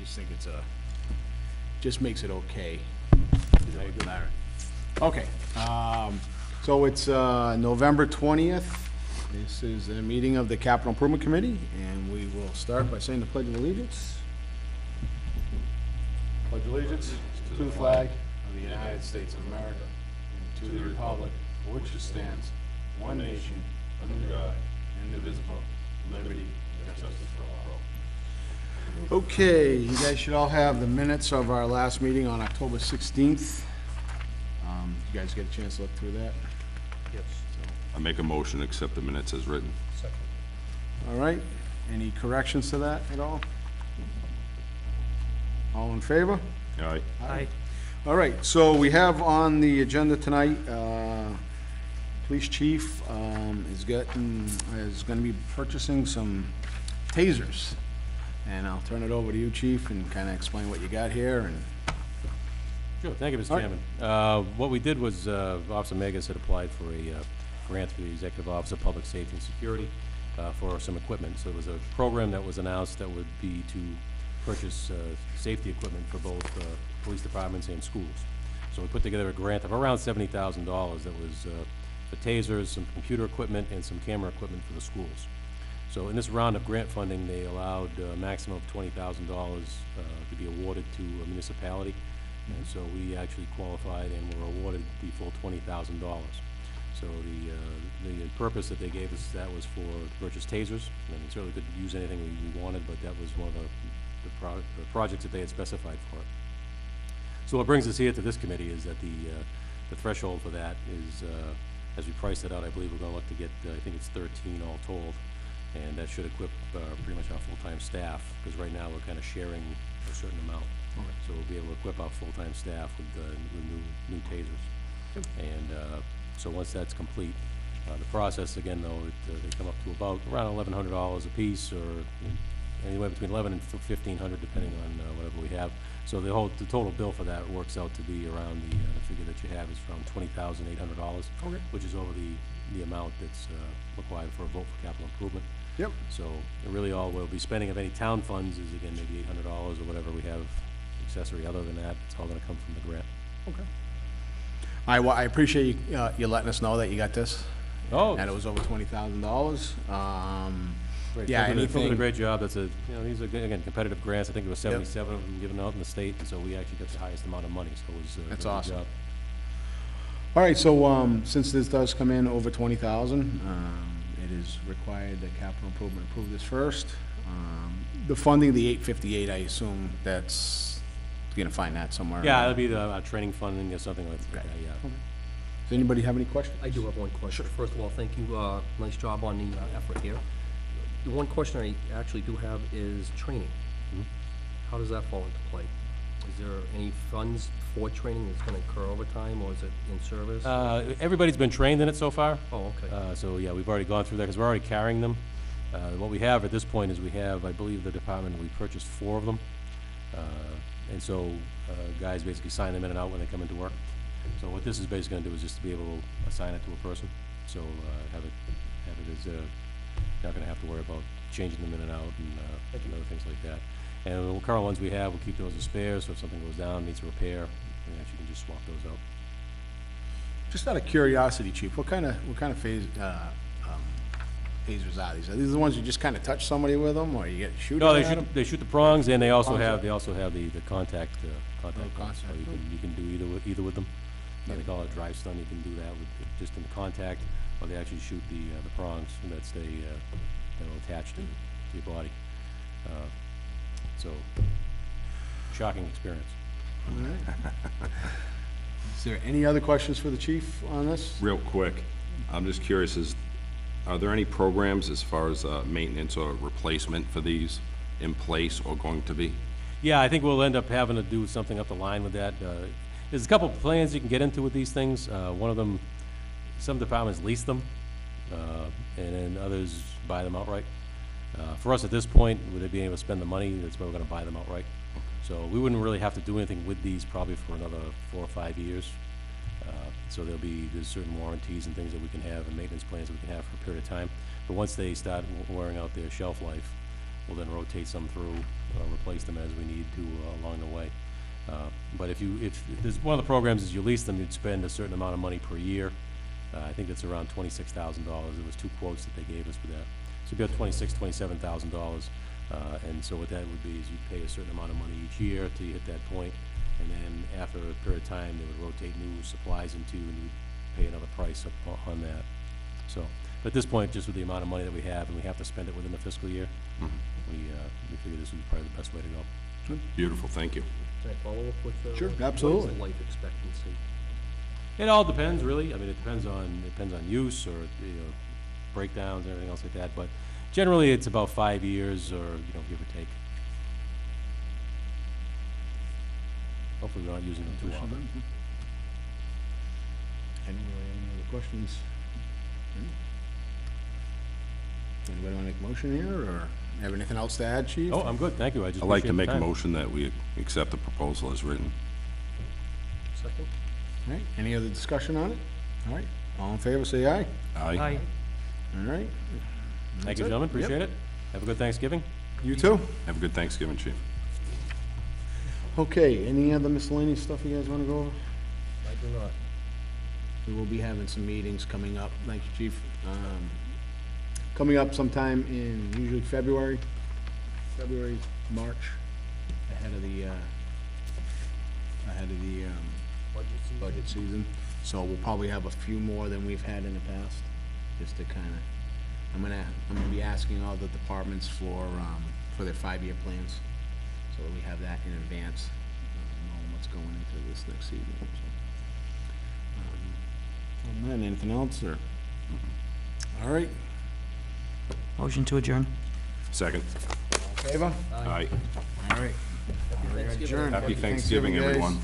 just think it's just makes it okay. Okay, so it's November 20th. This is a meeting of the Capital Improvement Committee, and we will start by saying the Pledge of Allegiance. Pledge allegiance to the flag of the United States of America and to the republic for which it stands, one nation, under God, indivisible, liberty and justice for all. Okay, you guys should all have the minutes of our last meeting on October 16th. You guys get a chance to look through that? Yes. I make a motion to accept the minutes as written. Second. All right, any corrections to that at all? All in favor? All right. Aye. All right, so we have on the agenda tonight, police chief is gonna be purchasing some tasers. And I'll turn it over to you, chief, and kinda explain what you got here and. Sure, thank you, Mr. All right. Chairman. What we did was, Officer Megas had applied for a grant through the Executive Office of Public Safety and Security for some equipment. So it was a program that was announced that would be to purchase safety equipment for both police departments and schools. So we put together a grant of around $70,000 that was for tasers, some computer equipment, and some camera equipment for the schools. So in this round of grant funding, they allowed a maximum of $20,000 to be awarded to a municipality. And so we actually qualified and were awarded the full $20,000. So the purpose that they gave us, that was for to purchase tasers. And we certainly could use anything we wanted, but that was one of the projects that they had specified for it. So what brings us here to this committee is that the threshold for that is, as we priced it out, I believe we're going to look to get, I think it's 13 all told. And that should equip pretty much our full-time staff, because right now we're kind of sharing a certain amount. Okay. So we'll be able to equip our full-time staff with new tasers. Yep. And so once that's complete, the process again though, they come up to about around $1,100 a piece, or anywhere between $1,100 and $1,500 depending on whatever we have. So the total bill for that works out to be around the figure that you have is around $20,800, okay, which is over the amount that's required for a vote for capital improvement. Yep. So really all we'll be spending of any town funds is again maybe $800 or whatever we have accessory. Other than that, it's all going to come from the grant. Okay. Well, I appreciate you letting us know that you got this. Oh. And it was over $20,000. Great. Yeah, Anything. Did a great job. That's these are again competitive grants. I think there were 77 of them given out in the state, and so we actually got the highest amount of money. So it was that's a awesome. Job. All right, so since this does come in over 20,000, it is required that capital improvement approve this first. The funding, the 858, I assume that's you're gonna find that somewhere. Yeah, it'll be the training funding or something like that. Yeah. Okay. Does anybody have any questions? I do have one question. Sure. First of all, thank you. Nice job on the effort here. The one question I actually do have is training. Mm-hmm. How does that fall into play? Is there any funds for training that's going to occur over time, or is it in service? Everybody's been trained in it so far. Oh, okay. So yeah, we've already gone through that because we're already carrying them. What we have at this point is we have, I believe, the department, we purchased 4 of them. And so guys basically sign them in and out when they come into work. So what this is basically going to do is just to be able to assign it to a person. So have it as not going to have to worry about changing them in and out and other things like that. And the current ones we have, we'll keep those as spares, so if something goes down, needs a repair, you can just swap those out. Just out of curiosity, Chief, what kind of tasers are these? Are these the ones you just kind of touch somebody with them, or you get shoot? No, they shoot the prongs, and they also have the contact contact. So you can do either with them. They call it drive stun. You can do that with just in the contact, or they actually shoot the prongs that stay attached to your body. So, shocking experience. All right. Is there any other questions for the chief on this? Real quick, I'm just curious, are there any programs as far as maintenance or replacement for these in place or going to be? Yeah, I think we'll end up having to do something up the line with that. There's a couple of plans you can get into with these things. One of them, some departments lease them, and then others buy them outright. For us at this point, with it being able to spend the money, that's why we're going to buy them outright. So we wouldn't really have to do anything with these probably for another 4 or 5 years. So there's certain warranties and things that we can have and maintenance plans that we can have for a period of time. But once they start wearing out their shelf life, we'll then rotate some through, replace them as we need to along the way. But if there's, one of the programs is you lease them, you'd spend a certain amount of money per year. I think it's around $26,000. There was 2 quotes that they gave us for that. So it'd be about $27,000. And so what that would be is you'd pay a certain amount of money each year till you hit that point, and then after a period of time, they would rotate new supplies into you, and you'd pay another price up on that. So, but at this point, just with the amount of money that we have, and we have to spend it within the fiscal year, we figured this would be probably the best way to go. Beautiful, thank you. Can I follow up with, Sure, what is absolutely. the life expectancy? It all depends, really. I mean, it depends on use or, breakdowns and everything else like that, but generally, it's about 5 years or, give or take. Hopefully, we're not using them too often. Any other questions? Anybody want to make a motion here, or have anything else to add, Chief? Oh, I'm good, thank you. I just I'd like to appreciate make the a time. motion that we accept the proposal as written. Second? All right, any other discussion on it? All right, all in favor, say aye. Aye. All right. Thank That's you, it. gentlemen, Yep. appreciate it. Have a good Thanksgiving. You too? Have a good Thanksgiving, Chief. Okay, any other miscellaneous stuff you guys want to go over? I do not. We will be having some meetings coming up, thank you, Chief. Coming up sometime in usually February, March, ahead of the budget season. So we'll probably have a few more than we've had in the past, just to kinda, I'm gonna be asking all the departments for their 5-year plans, so that we have that in advance, knowing what's going into this next season, so. And then, anything else, or? All right, Motion to adjourn. Second. favor? Aye. All right. Thanksgiving. Adjourned. Happy Thanksgiving, guys. everyone.